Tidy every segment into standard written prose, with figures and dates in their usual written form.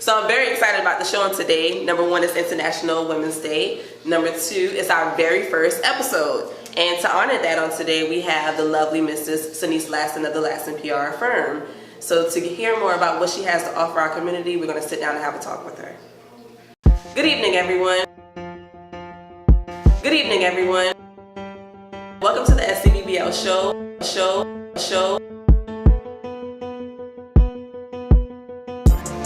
So I'm very excited about the show on today. Number one is International Women's Day. Number two is our very first episode. And to honor that on today, we have the lovely Mrs. Sineice Ladson of the Ladson PR firm. So to hear more about what she has to offer our community, we're going to sit down and have a talk with her. Good evening, everyone. Good evening, everyone. Welcome to the SCBBL Show.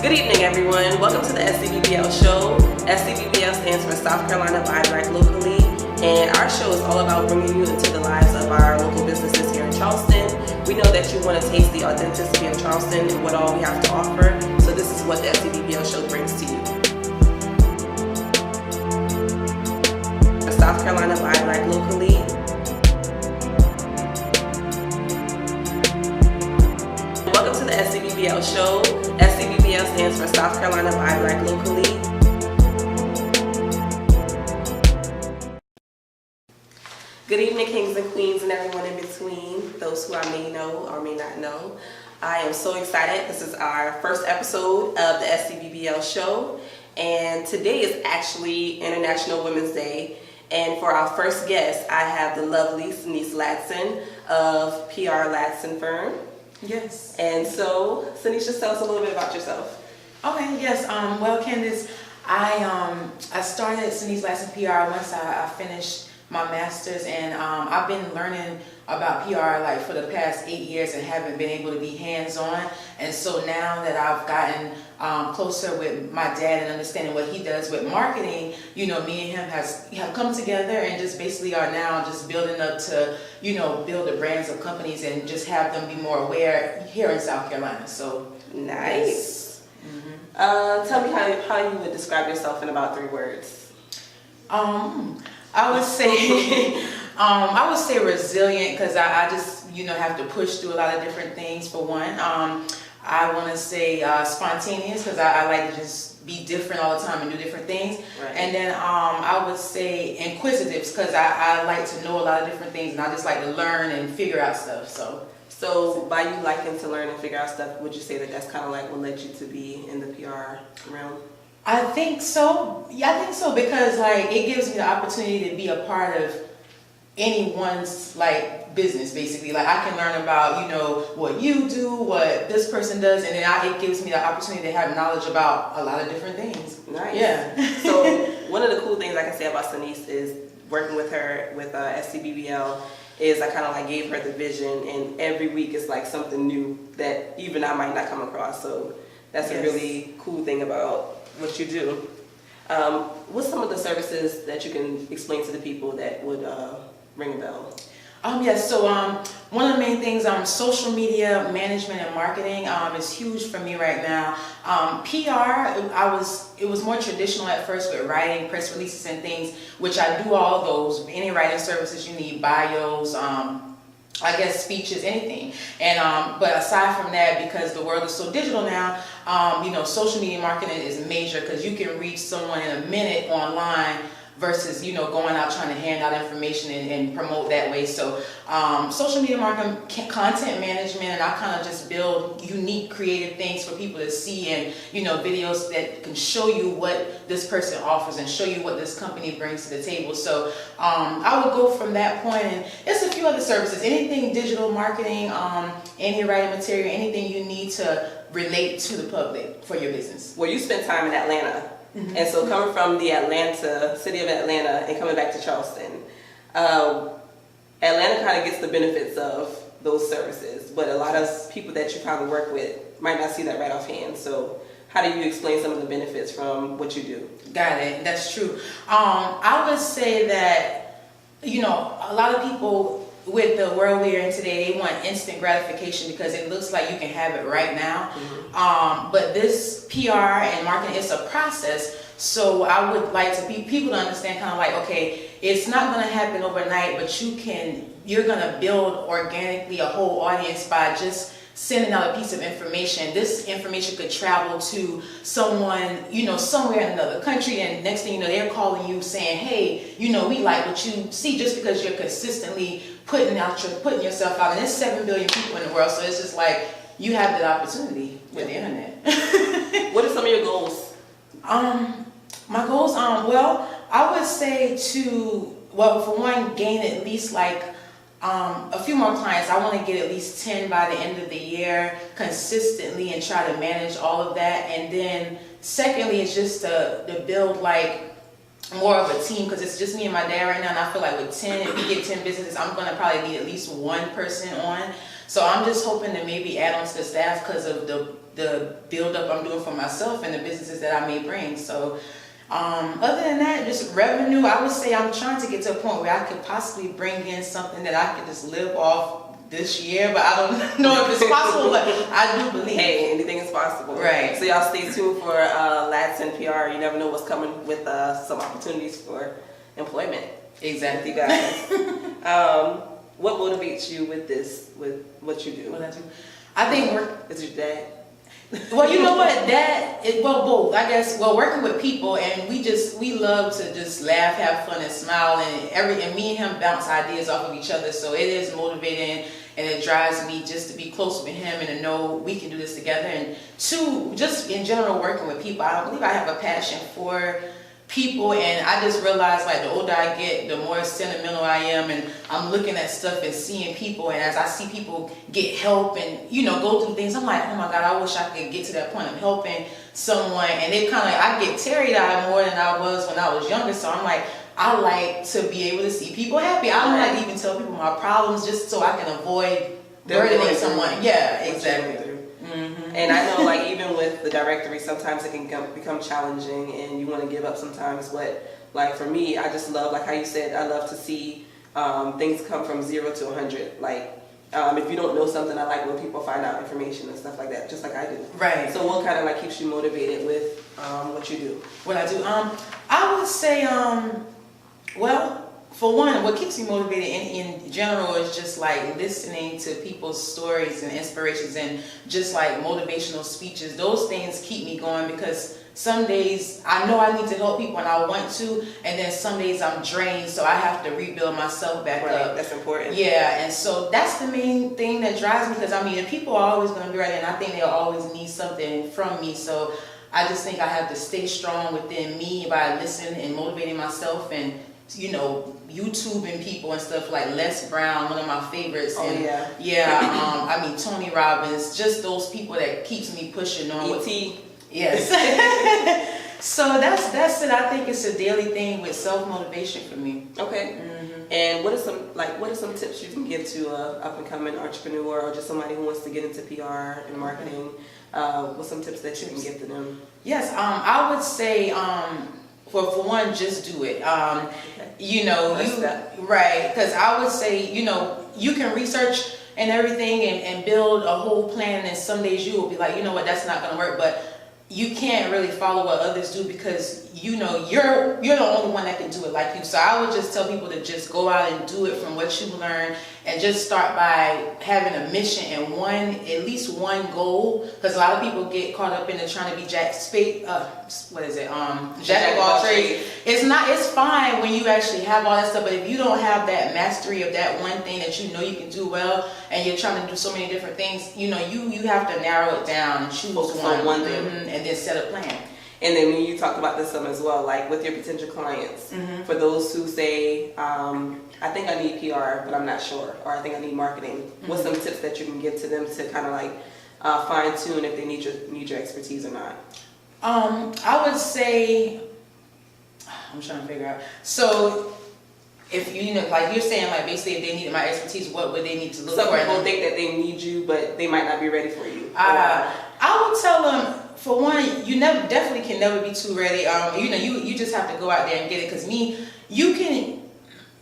Good evening, everyone. Welcome to the SCBBL Show. SCBBL stands for South Carolina Buy Black Locally, and our show is all about bringing you into the lives of our local businesses here in Charleston. We know that you want to taste the authenticity of Charleston and what all we have to offer, so this is what the SCBBL Show brings to you. South Carolina Buy Black Locally. Welcome to the SCBBL Show. SCBBL stands for South Carolina Buy Black Locally. Good evening, kings and queens and everyone in between, those who I may know or may not know. I am so excited. This is our first episode of the SCBBL Show, and today is actually International Women's Day. And for our first guest, I have the lovely Sineice Ladson of PR Ladson firm. Yes. And so, Sineice, just tell us a little bit about yourself. Okay, yes. Well, Candace, I started Sineice Ladson PR once I finished my master's, and I've been learning about PR like for the past 8 years and haven't been able to be hands-on. And so now that I've gotten closer with my dad and understanding what he does with marketing, you know, me and him have come together and just basically are now just building up to, you know, build the brands of companies and just have them be more aware here in South Carolina. So nice. Yes. Tell me how you would describe yourself in about 3 words. I would say resilient, because I just, you know, have to push through a lot of different things. For one, I want to say spontaneous, because I like to just be different all the time and do different things. Right. And then I would say inquisitive, because I like to know a lot of different things, and I just like to learn and figure out stuff. So by you liking to learn and figure out stuff, would you say that that's kind of like what led you to be in the PR realm? I think so. Yeah, I think so, because like it gives me the opportunity to be a part of anyone's like business, basically. Like I can learn about, you know, what you do, what this person does, and then it gives me the opportunity to have knowledge about a lot of different things. Nice. Yeah. So one of the cool things I can say about Sineice is working with her with SCBBL is I kind of like gave her the vision, and every week it's like something new that even I might not come across. So that's a really cool thing about what you do. What's some of the services that you can explain to the people that would ring a bell? Yes, so one of the main things, social media management and marketing is huge for me right now. PR, it was more traditional at first with writing, press releases and things, which I do all those, any writing services you need, bios, I guess speeches, anything. And but aside from that, because the world is so digital now, you know, social media marketing is major, because you can reach someone in a minute online versus, you know, going out trying to hand out information and promote that way. So social media marketing, content management, and I kind of just build unique creative things for people to see, and, you know, videos that can show you what this person offers and show you what this company brings to the table. So I would go from that point, and it's a few other services, anything digital marketing, any writing material, anything you need to relate to the public for your business. Well, you spent time in Atlanta. Mm-hmm. And so coming from the city of Atlanta and coming back to Charleston, Atlanta kind of gets the benefits of those services, but a lot of people that you probably work with might not see that right offhand. So how do you explain some of the benefits from what you do? Got it. That's true. I would say that, you know, a lot of people with the world we are in today, they want instant gratification because it looks like you can have it right now. Mm-hmm. But this PR and marketing, it's a process. So I would like to people to understand kind of like, okay, it's not going to happen overnight, but you're going to build organically a whole audience by just sending out a piece of information. This information could travel to someone, you know, somewhere in another country, and next thing you know, they're calling you saying, hey, you know, we like what you see, just because you're consistently putting yourself out. And there's 7 billion people in the world, so it's just like you have that opportunity with the internet. What are some of your goals My goals, well, I would say for one, gain at least like a few more clients. I want to get at least 10 by the end of the year consistently and try to manage all of that. And then secondly, it's just to build like more of a team, because it's just me and my dad right now, and I feel like with 10, if we get 10 businesses, I'm going to probably need at least one person on. So I'm just hoping to maybe add on to the staff because of the build up I'm doing for myself and the businesses that I may bring. So other than that, just revenue, I would say I'm trying to get to a point where I could possibly bring in something that I could just live off this year, but I don't know if it's possible, but I do believe. Hey, anything is possible. Right. So y'all stay tuned for Ladson PR. You never know what's coming with some opportunities for employment. Exactly. You guys. What motivates you with this, with what you do? What I do? I think Is your dad? Well, you know what, both, I guess. Well, working with people, and we love to just laugh, have fun, and smile, and me and him bounce ideas off of each other. So it is motivating, and it drives me just to be close with him and to know we can do this together. And two, just in general, working with people, I believe I have a passion for people, and I just realized like the older I get, the more sentimental I am, and I'm looking at stuff and seeing people, and as I see people get help and go through things, I'm like, oh my God, I wish I could get to that point of helping someone. And it kind of, I get teary-eyed more than I was when I was younger. So I'm like, I like to be able to see people happy. I don't like to even tell people my problems just so I can avoid burdening someone. Yeah, exactly. Mm-hmm. And I know, like, even with the directory, sometimes it can become challenging and you want to give up sometimes. But, like, for me, I just love, like how you said, I love to see things come from 0 to 100. Like, if you don't know something, I like when people find out information and stuff like that, just like I do. Right. So what kind of, like, keeps you motivated with what you do? What I do? I would say, well, for one, what keeps me motivated in general is just like listening to people's stories and inspirations and just like motivational speeches. Those things keep me going, because some days I know I need to help people and I want to, and then some days I'm drained, so I have to rebuild myself back up. That's important. Yeah, and so that's the main thing that drives me, because I mean, people are always going to be right, and I think they'll always need something from me. So I just think I have to stay strong within me by listening and motivating myself, and YouTubing people and stuff like Les Brown, one of my favorites. Oh, and yeah. I mean Tony Robbins, just those people that keeps me pushing on. E.T. Yes. So that's it. I think it's a daily thing with self-motivation for me. Okay. Mm-hmm. And what are some tips you can give to a up and coming entrepreneur, or just somebody who wants to get into PR and marketing? What's some tips that you can give to them? Yes, I would say for one, just do it. Right, because I would say, you can research and everything and build a whole plan, and some days you will be like, you know what, that's not going to work, but you can't really follow what others do, because you're the only one that can do it like you. So I would just tell people to just go out and do it from what you learn, and just start by having a mission and at least one goal, because a lot of people get caught up in trying to be jack of all trades. It's fine when you actually have all that stuff, but if you don't have that mastery of that one thing that you can do well, and you're trying to do so many different things, you have to narrow it down and choose one thing, and then set a plan. And then when you talked about this some as well, like with your potential clients, for those who say, I think I need PR, but I'm not sure, or I think I need marketing, what's some tips that you can give to them to kind of like fine tune if they need your expertise or not? I would say, I'm trying to figure out. So if like you're saying, like basically if they needed my expertise, what would they need to look for? Some people think that they need you, but they might not be ready for you. I would tell them, for one, you definitely can never be too ready. You just have to go out there and get it. Because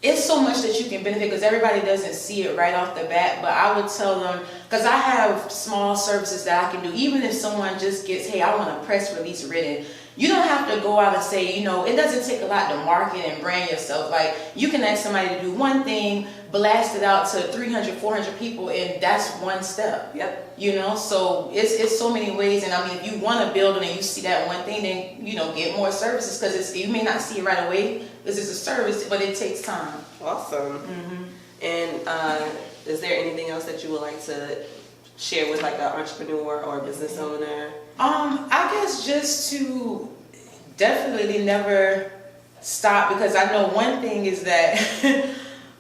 it's so much that you can benefit, because everybody doesn't see it right off the bat. But I would tell them, because I have small services that I can do. Even if someone just gets, hey, I want a press release written, you don't have to go out and say, it doesn't take a lot to market and brand yourself. Like, you can ask somebody to do one thing, blast it out to 300, 400 people, and that's one step. Yep. So it's so many ways. And I mean, if you want to build it and you see that one thing, then, get more services, because you may not see it right away. This is a service, but it takes time. Awesome. Mm-hmm. And is there anything else that you would like to share with like an entrepreneur or a business owner? I guess just to definitely never stop, because I know one thing is that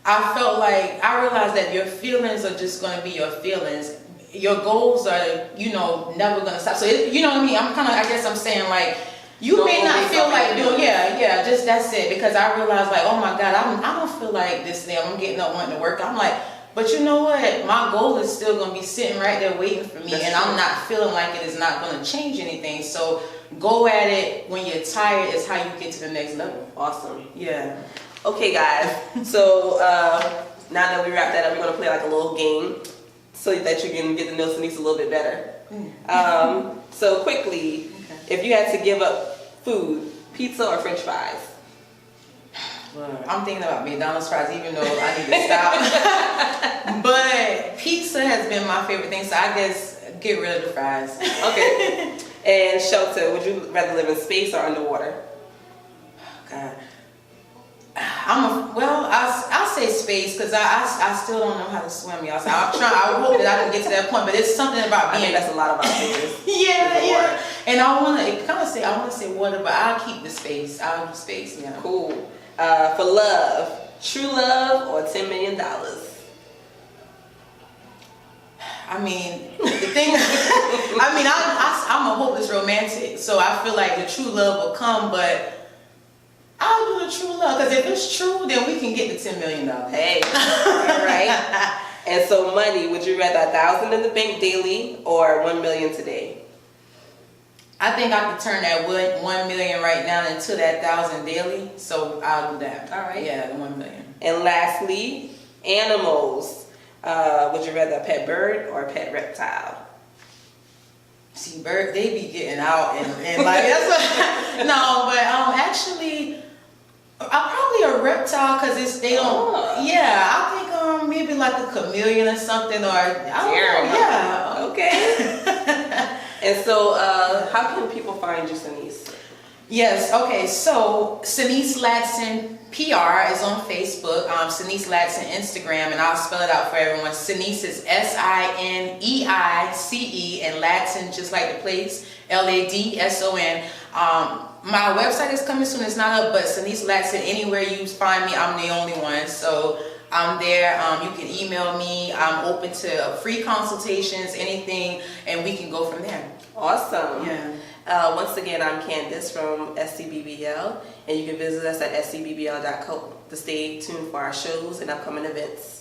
I realized that your feelings are just going to be your feelings. Your goals are, never going to stop. So, you know what I mean? I guess I'm saying like, you may not feel like doing, just that's it. Because I realized like, oh my God, I don't feel like this thing. I'm getting up wanting to work. I'm like, but you know what? My goal is still going to be sitting right there waiting for me. And I'm not feeling like it is not going to change anything. So go at it when you're tired is how you get to the next level. Awesome. Yeah. Okay, guys. So now that we wrap that up, we're going to play like a little game so that you can get to know Sineice a little bit better. So quickly, if you had to give up food, pizza or French fries? I'm thinking about McDonald's fries, even though I need to stop. But pizza has been my favorite thing, so I guess get rid of the fries. Okay. And shelter, would you rather live in space or underwater? God. I'll say space, because I still don't know how to swim, y'all. So I hope that I can get to that point, but it's something about being. I think that's a lot about space. Yeah. And I want to say water, but I'll keep the space. I'll do space, yeah. Cool. For love, true love or $10 million? I mean, the thing, I'm a hopeless romantic, so I feel like the true love will come, but I'll do the true love, because if it's true, then we can get the $10 million. Hey, all right. And so money, would you rather 1,000 in the bank daily or 1 million today? I think I could turn that 1 million right now into that 1,000 daily, so I'll do that. All right. Yeah, the 1 million. And lastly, animals. Would you rather a pet bird or a pet reptile? See, bird, they be getting out and like that's what, no, but actually, I'm probably a reptile, because they don't. Yeah, I think maybe like a chameleon or something, or I don't know. Yeah. Okay. And so, how can people find you, Sineice? Yes, okay, so Sineice Ladson PR is on Facebook, Sineice Ladson Instagram, and I'll spell it out for everyone. Sineice is Sineice, and Ladson, just like the place, Ladson. My website is coming soon, it's not up, but Sineice Ladson, anywhere you find me, I'm the only one, so I'm there. You can email me. I'm open to free consultations, anything, and we can go from there. Awesome. Yeah. Once again, I'm Candace from SCBBL, and you can visit us at scbbl.co to stay tuned for our shows and upcoming events.